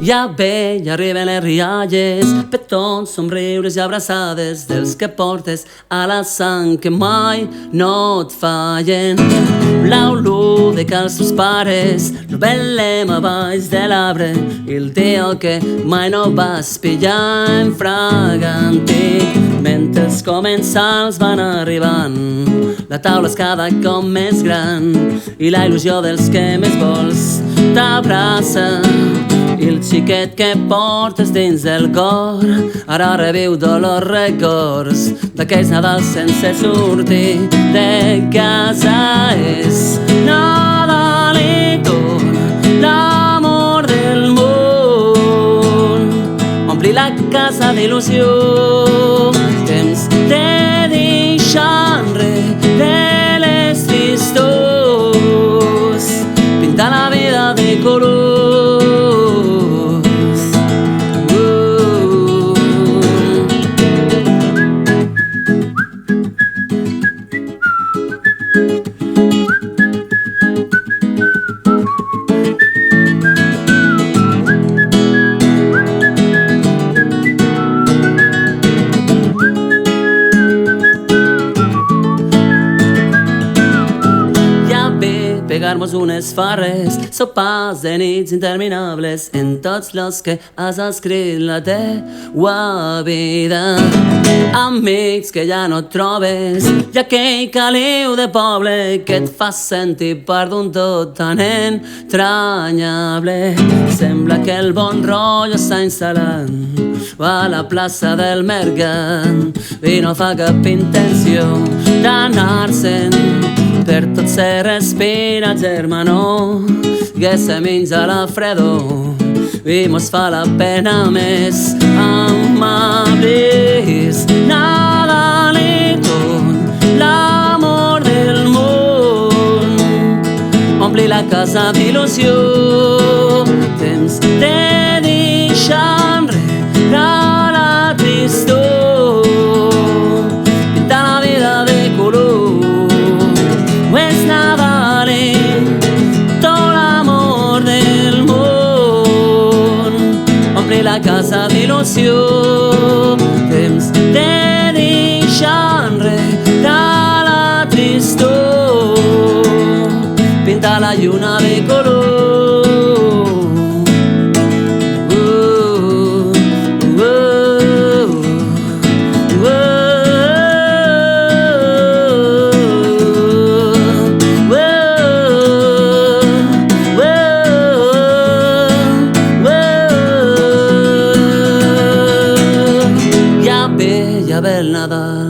Ja ve, ja arriben les rialles, petons, somriures i abraçades dels que portes a la sang que mai no et fallen. L'olor de els teus pares, el bellem a baix de l'arbre i el teu que mai no vas pillar en fraga antic. Mentre els comensals van arribant, la taula és cada cop més gran i la il·lusió dels que més vols t'abraça. I el xiquet que portes dins del cor ara reviu dolors records d'aquells Nadals sense sortir de casa. És Nadalito, l'amor del món, ompli la casa d'il·lusió, temps de deixar enrere les tristors, pintar la vida de color. Pegar-nos unes farres, sopars de nits interminables en tots los que has escrit la teua vida. Amics que ja no trobes i aquell caliu de poble que et fa sentir part d'un tot tan entranyable. Sembla que el bon rotllo està instal·lant a la plaça del Mercat i no fa cap intenció d'anar-se'n. Per tot se respira, germanor, que se menja la fredor i mos fa la pena més amables. Nadalito, l'amor del món, ompli la casa d'il·lusió, temps de deixar enrere la tristor, pintar la vida de color. És Nadalito, l'amor del món, ompli la casa d'il·lusió, temps de deixar enrere la tristor, pintar la lluna de color. Ja ve el Nadal,